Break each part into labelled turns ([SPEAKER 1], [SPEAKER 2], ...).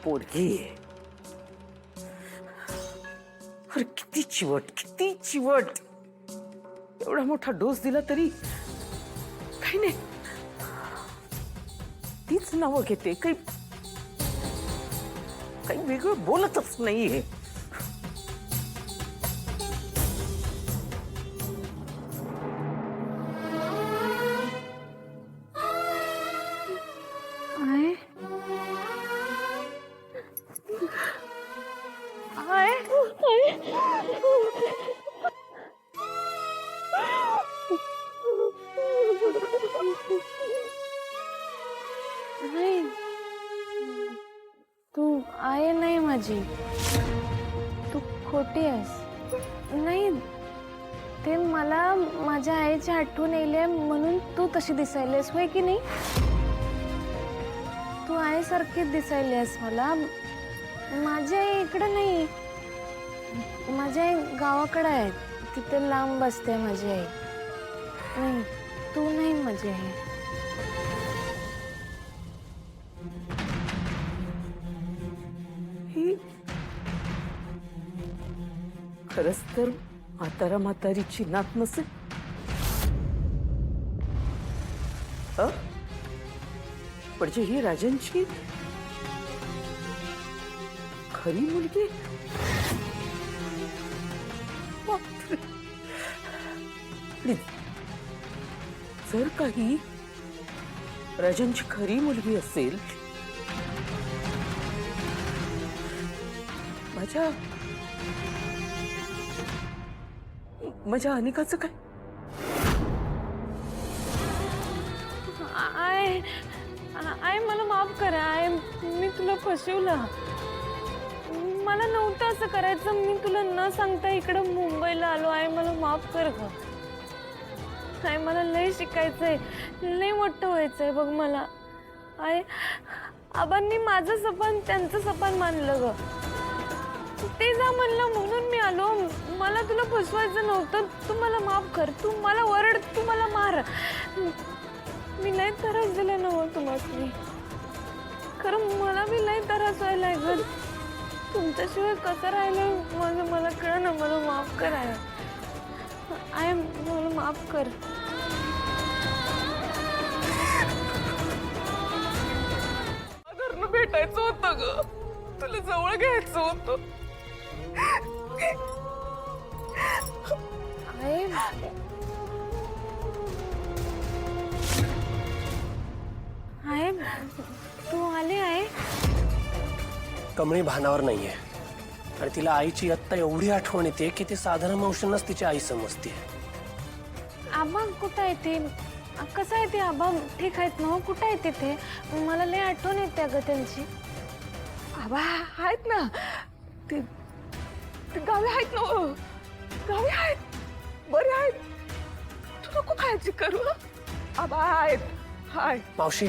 [SPEAKER 1] पोरगी आहे. अरे किती चिवट, किती चिवट. एवढा मोठा डोस दिला तरी काही नाही. तीच नावं घेते, काही काही वेगळं बोलतच नाहीये.
[SPEAKER 2] नाही, तू आहे नाही माझी. तू खोटी आहेस. नाही, ते मला माझ्या आईची आठवण येईल म्हणून तू तशी दिसायलीस, होय की नाही? तू आईसारखीच दिसायलीस मला. माझी आई इकडे नाही, माझी आई गावाकडे आहे. तिथे लांब बसते माझी आई. नाही, तू नाही माझी आई.
[SPEAKER 1] खरंच तर म्हातारा म्हातारीची नात नसेल. म्हणजे ही राजनची खरी मुलगी. बापरे. जर काही राजनची खरी मुलगी असेल, माझ्या अनिकाचं काय?
[SPEAKER 2] आय मला माफ करा. आय मी तुला फसवलं. मला नव्हतं असं करायचं. मी तुला न सांगता इकडं मुंबईला आलो. आय मला माफ कर ग. आय मला लय शिकायचंय, लय मोठं व्हायचंय बघ मला. आय आबांनी माझं सपन त्यांचं सपन मानलं ग. ते जा म्हणलं म्हणून मी आलो. मला तुला फसवायचं नव्हतं. तू मला माफ कर. तू मला ओरड, तू मला मार. मी लय त्रास दिला नव्हतं तुम्हाला. खरं मला बी लय त्रास व्हायला लागलं. तुमच्याशिवाय कसं राहिलं माझं मला कळ ना. मला माफ कर. आय मला माफ कर.
[SPEAKER 1] घरनं भेटायचं होतं ग. तुला जवळ घ्यायचं होतं.
[SPEAKER 2] आहे तू आले आहे.
[SPEAKER 3] कमळी भानावर नाहीये आणि तिला आईची आत्ता एवढी आठवण येते की ती साधारण मावशींनाच तिची आई समजते.
[SPEAKER 2] आबा कुठं आहे ते? कसं आहे ते? आबा ठीक आहेत ना? कुठं आहे तिथे? मला लय आठवण येते अगं त्यांची.
[SPEAKER 1] आबा आहेत ना, ते गावी आहेत ना. गावी आहेत, बरे आहेत. तू नको काळजी करू. आबा आहेत. हाय
[SPEAKER 3] मावशी,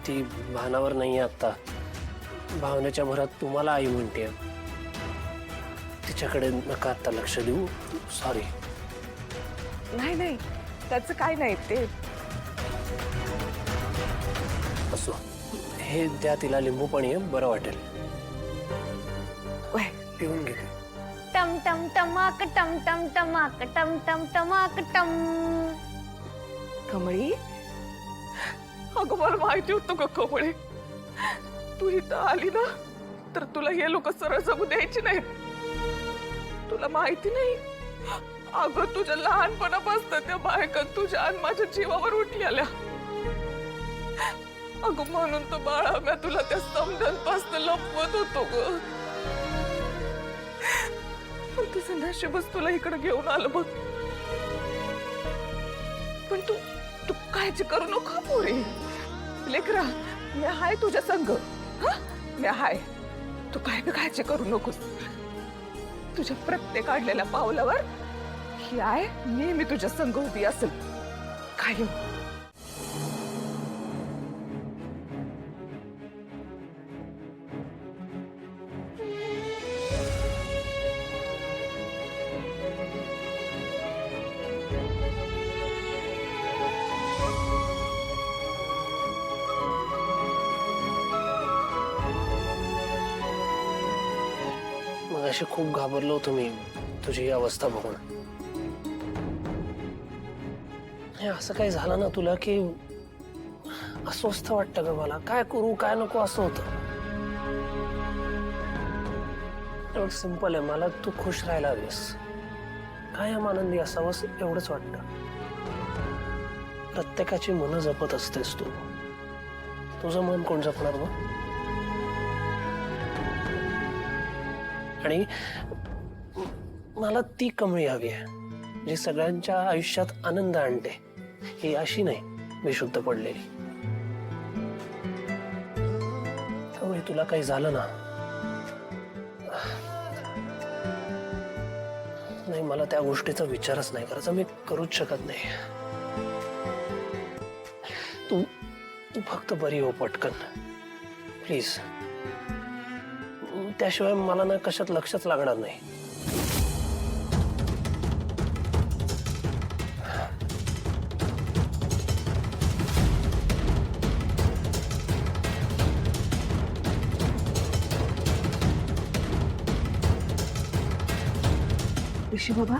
[SPEAKER 3] ती भानावर नाहीये आता. भावनेच्या भरात तुम्हाला आई म्हणते. तिच्याकडे नका आता लक्ष देऊ. सॉरी.
[SPEAKER 1] नाही नाही, त्याचं काय नाही. ते
[SPEAKER 3] असो, हे द्या तिला लिंबू पाणी. बरं वाटेल. पिऊन घेते.
[SPEAKER 2] टम टम टमाक टम टम टमाक टम टम टमाक टम.
[SPEAKER 1] कमळी, अगं मला माहिती होतं ग कमळे, तू इथं आली ना तर तुला हे लोक सरळ जगू द्यायची नाहीत. तुला माहिती नाही अगं, तुझ्या लहानपणापासून त्या बायका तुझ्या आणि माझ्या जीवावर उठलेल्या. अगं म्हणून तर बाळा मी तुला त्या समजांपासून लपवत होतो ग. तुझं नशीबच तुला इकडे घेऊन आलं बघ. पण तू काळजी करू नको पोरी. लेकरा, मी हाय तुझ्या संग. मी हाय. तू काय काळजी करू नकोस. तुझ्या प्रत्येक काढलेल्या पावलावर ही आहे नेहमी तुझ्या संग उभी असेल कायम.
[SPEAKER 3] मगाशी खूप घाबरलो होतो मी तुझी ही अवस्था बघून. हे असं काही झालं ना तुला की अस्वस्थ वाटतं ग मला. काय करू काय नको असं होतं. एवढं सिंपल आहे, मला तू खुश राहायला हवीस, कायम आनंदी असावंस एवढंच वाटतं. प्रत्येकाची मनं जपत असतेस तू, तुझं मन कोण जपणार मग? आणि मला ती कमळी हवी आहे जी सगळ्यांच्या आयुष्यात आनंद आणते, ही अशी नाही बेशुद्ध पडलेली. त्यामुळे तुला काही झालं ना, नाही मला त्या गोष्टीचा विचारच नाही करायचा, मी करूच शकत नाही. तू तू फक्त बरी हो पटकन प्लीज. त्याशिवाय मला ना कशात लक्षच लागणार नाही.
[SPEAKER 1] ऋषी बाबा